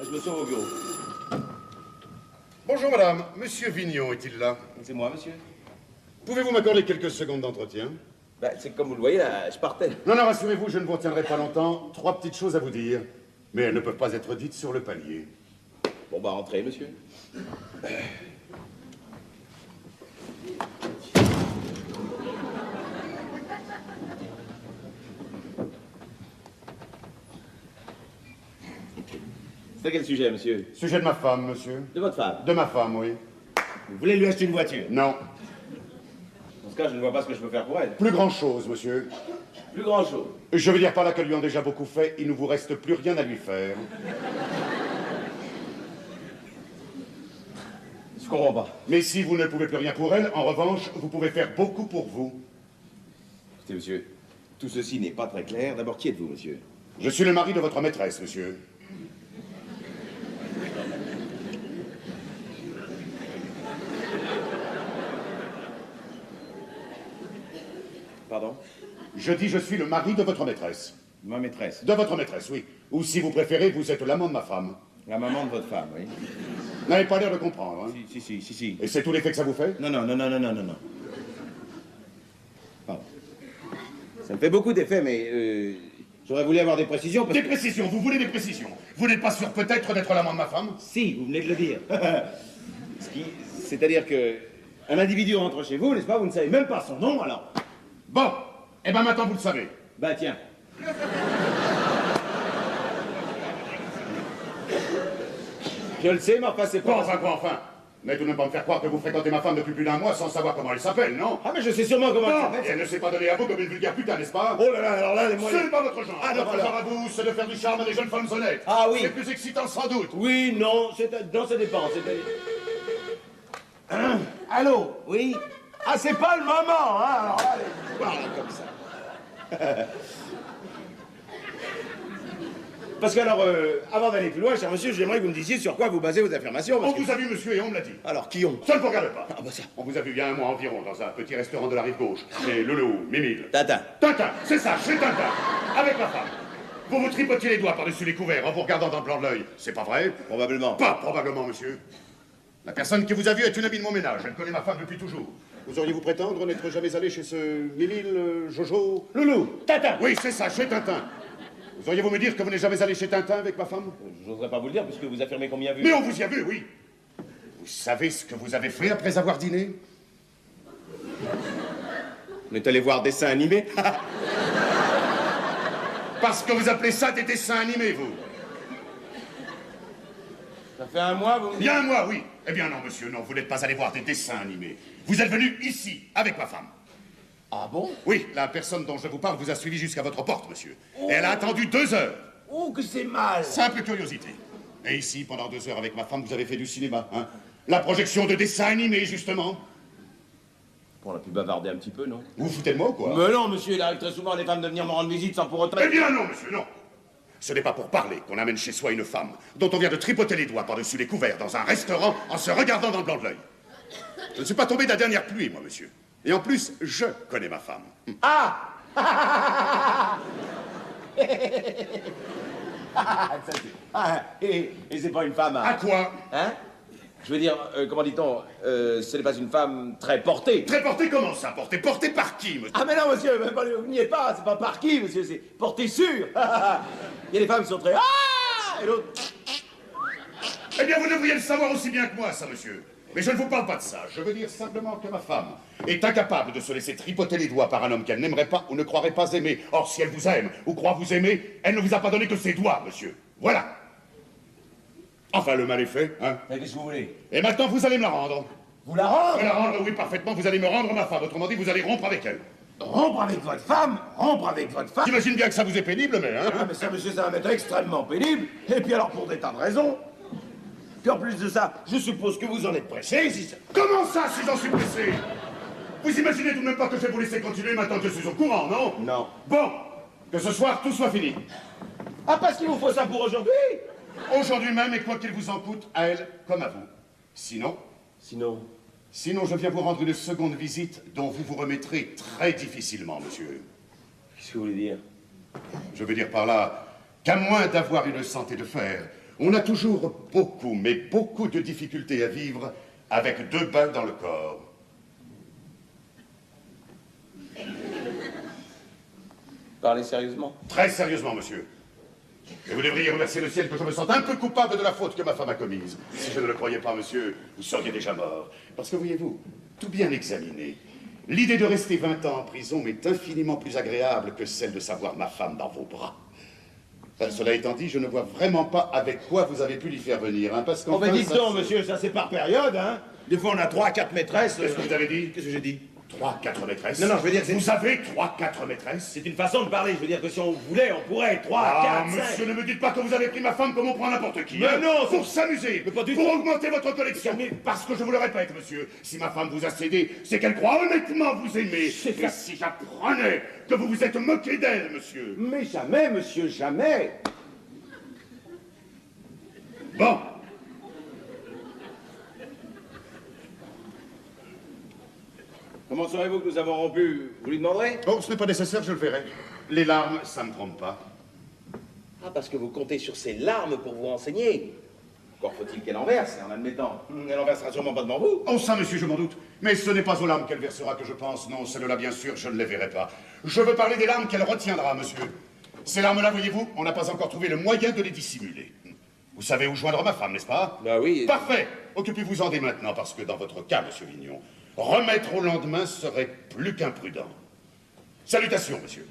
Je me sauve au bureau. Bonjour madame, monsieur Vignon est-il là? C'est moi, monsieur. Pouvez-vous m'accorder quelques secondes d'entretien? Ben, c'est que comme vous le voyez, là, je partais. Non, non, rassurez-vous, je ne vous retiendrai pas longtemps. 3 petites choses à vous dire, mais elles ne peuvent pas être dites sur le palier. Bon, bah, entrez, monsieur. C'est quel sujet, monsieur? Sujet de ma femme, monsieur. De votre femme? De ma femme, oui. Vous voulez lui acheter une voiture? Non. Dans ce cas, je ne vois pas ce que je peux faire pour elle. Plus grand-chose, monsieur. Plus grand-chose. Je veux dire par là qu'elles lui ont déjà beaucoup fait, il ne vous reste plus rien à lui faire. Je comprends pas. Mais si vous ne pouvez plus rien pour elle, en revanche, vous pouvez faire beaucoup pour vous. Écoutez, monsieur, tout ceci n'est pas très clair. D'abord, qui êtes-vous, monsieur? Je suis le mari de votre maîtresse, monsieur. Pardon? Je dis je suis le mari de votre maîtresse. Ma maîtresse. De votre maîtresse, oui. Ou si vous préférez, vous êtes l'amant de ma femme. La maman de votre femme, oui. Vous n'avez pas l'air de comprendre, hein? Si. Et c'est tout l'effet que ça vous fait? Non. Pardon. Ça me fait beaucoup d'effets, mais j'aurais voulu avoir des précisions parce Des précisions, vous voulez des précisions? Vous n'êtes pas sûr peut-être d'être l'amant de ma femme? Si, vous venez de le dire. C'est-à-dire que un individu rentre chez vous, n'est-ce pas? Vous ne savez même pas son nom, alors. Bon, eh ben maintenant vous le savez. Bah tiens. Je le sais, mais enfin, c'est Quoi, pas... enfin, quoi, enfin? Mais tout de même pas me faire croire que vous fréquentez ma femme depuis plus d'1 mois sans savoir comment elle s'appelle, non? Ah, mais je sais sûrement comment Non, elle s'appelle. et elle ne s'est pas donnée à vous comme une vulgaire putain, n'est-ce pas? Oh là là, alors là, les Ce moyens... n'est pas votre genre. Ah, non, Votre alors. genre à vous, c'est de faire du charme à des jeunes femmes honnêtes. Ah oui. C'est plus excitant sans doute. Oui, non, non, ça dépend. Allô? Oui? Ah, c'est pas le moment, hein? Alors là, allez, voir là, comme ça. Parce que alors, avant d'aller plus loin, cher monsieur, j'aimerais que vous me disiez sur quoi vous basez vos affirmations. On vous a vu, monsieur, et on me l'a dit. Alors, qui ont? Ça ne vous regarde pas. Ah bah ça. On vous a vu il y a 1 mois environ dans un petit restaurant de la rive gauche. C'est Loulou, Mimile. Tintin. Tintin, c'est ça, chez Tintin, avec ma femme. Vous vous tripotiez les doigts par-dessus les couverts en vous regardant dans le blanc de l'œil. C'est pas vrai? Probablement. Pas probablement, monsieur. La personne qui vous a vu est une amie de mon ménage. Elle connaît ma femme depuis toujours. Vous auriez-vous prétendre n'être jamais allé chez ce Mimile, Jojo? Loulou, Tintin. Oui, c'est ça, chez Tintin. Vous auriez-vous me dire que vous n'êtes jamais allé chez Tintin avec ma femme? J'oserais pas vous le dire, puisque vous affirmez qu'on m'y a vu. Mais on vous y a vu, oui. Vous savez ce que vous avez fait après avoir dîné? On est allé voir dessin animé. Parce que vous appelez ça des dessins animés, vous? Ça fait 1 mois, vous me Il dites? y a 1 mois, oui. Eh bien non, monsieur, non, vous n'êtes pas allé voir des dessins animés. Vous êtes venu ici, avec ma femme. Ah bon? Oui, la personne dont je vous parle vous a suivi jusqu'à votre porte, monsieur. Et elle a attendu 2 heures. Oh, que c'est mal. Simple curiosité. Et ici, pendant 2 heures avec ma femme, vous avez fait du cinéma, hein? La projection de dessins animés, justement. On a pu bavarder un petit peu, non? Vous vous foutez de moi ou quoi? Mais non, monsieur, il arrive très souvent les femmes de venir me rendre visite sans pour autant... Eh bien non, monsieur, non. Ce n'est pas pour parler qu'on amène chez soi une femme dont on vient de tripoter les doigts par-dessus les couverts dans un restaurant en se regardant dans le blanc de l'œil. Je ne suis pas tombé de la dernière pluie, moi, monsieur. Et en plus, je connais ma femme. Ah. Et c'est pas une femme... À quoi? Hein? Je veux dire, comment dit-on, ce n'est pas une femme très portée. Très porté comment ça? Porté? Porté par qui, monsieur? Ah mais non, monsieur, vous n'y êtes pas, c'est pas par qui, monsieur, c'est porté sûr. Il y a des femmes qui sont très... Ah. Et l'autre... Eh bien, vous devriez le savoir aussi bien que moi, ça, monsieur. Mais je ne vous parle pas de ça. Je veux dire simplement que ma femme est incapable de se laisser tripoter les doigts par un homme qu'elle n'aimerait pas ou ne croirait pas aimer. Or, si elle vous aime ou croit vous aimer, elle ne vous a pas donné que ses doigts, monsieur. Voilà. Enfin, le mal est fait, hein. Mais qu'est-ce que vous voulez? Et maintenant, vous allez me la rendre. Vous la rendre? Me la rendre, oui, parfaitement. Vous allez me rendre ma femme. Autrement dit, vous allez rompre avec elle. Rompre avec votre femme? Rompre avec votre femme? J'imagine bien que ça vous est pénible, mais, hein. Ah, mais ça, monsieur, ça va m'être extrêmement pénible. Et puis alors, pour des tas de raisons. Puis en plus de ça, je suppose que vous en êtes pressé, si ça... Comment ça, si j'en suis pressé? Vous imaginez tout de même pas que je vais vous laisser continuer maintenant que je suis au courant, non? Non. Bon, que ce soir, tout soit fini. Ah, parce qu'il vous faut ça pour aujourd'hui? Aujourd'hui même, et quoi qu'il vous en coûte, à elle comme à vous. Sinon, Sinon, je viens vous rendre une seconde visite dont vous vous remettrez très difficilement, monsieur. qu'est-ce que vous voulez dire? Je veux dire par là qu'à moins d'avoir une santé de fer, On a toujours beaucoup, mais beaucoup de difficultés à vivre avec 2 balles dans le corps. Parlez sérieusement. Très sérieusement, monsieur. Et vous devriez remercier le ciel que je me sente un peu coupable de la faute que ma femme a commise. Si je ne le croyais pas, monsieur, vous seriez déjà mort. Parce que, voyez-vous, tout bien examiné, l'idée de rester 20 ans en prison m'est infiniment plus agréable que celle de savoir ma femme dans vos bras. Enfin, cela étant dit, je ne vois vraiment pas avec quoi vous avez pu l'y faire venir, hein, parce qu'en Oh, mais dites donc, monsieur, ça c'est par période, hein. Des fois, on a 3 à 4 maîtresses. Qu'est-ce que vous avez dit? Qu'est-ce que j'ai dit? 3, 4 maîtresses? Non, non, je veux dire, c'est... Vous avez 3, 4 maîtresses? C'est une façon de parler. Je veux dire que si on voulait, on pourrait. 3, Ah, 4, 5... monsieur, ne me dites pas que vous avez pris ma femme comme on prend n'importe qui. Mais hein. non, Pour s'amuser, mais pas du pour tout. augmenter votre collection. Mais- Parce que je vous le répète, monsieur, si ma femme vous a cédé, c'est qu'elle croit honnêtement vous aimer. C'est Et ça. si j'apprenais que vous vous êtes moqué d'elle, monsieur. Mais jamais, monsieur, jamais. Bon. Comment saurez-vous que nous avons rompu? Vous lui demanderez? Oh, ce n'est pas nécessaire, je le verrai. Les larmes, ça ne me trompe pas. Ah, parce que vous comptez sur ses larmes pour vous renseigner. Encore faut-il qu'elle en verse, en admettant. Elle en versera sûrement pas devant vous. Oh, ça, monsieur, je m'en doute. Mais ce n'est pas aux larmes qu'elle versera que je pense. Non, celles-là, bien sûr, je ne les verrai pas. Je veux parler des larmes qu'elle retiendra, monsieur. Ces larmes-là, voyez-vous, on n'a pas encore trouvé le moyen de les dissimuler. Vous savez où joindre ma femme, n'est-ce pas? Bah oui. Parfait. Occupez-vous-en dès maintenant, parce que dans votre cas, monsieur Vignon, remettre au lendemain serait plus qu'imprudent. Salutations, monsieur.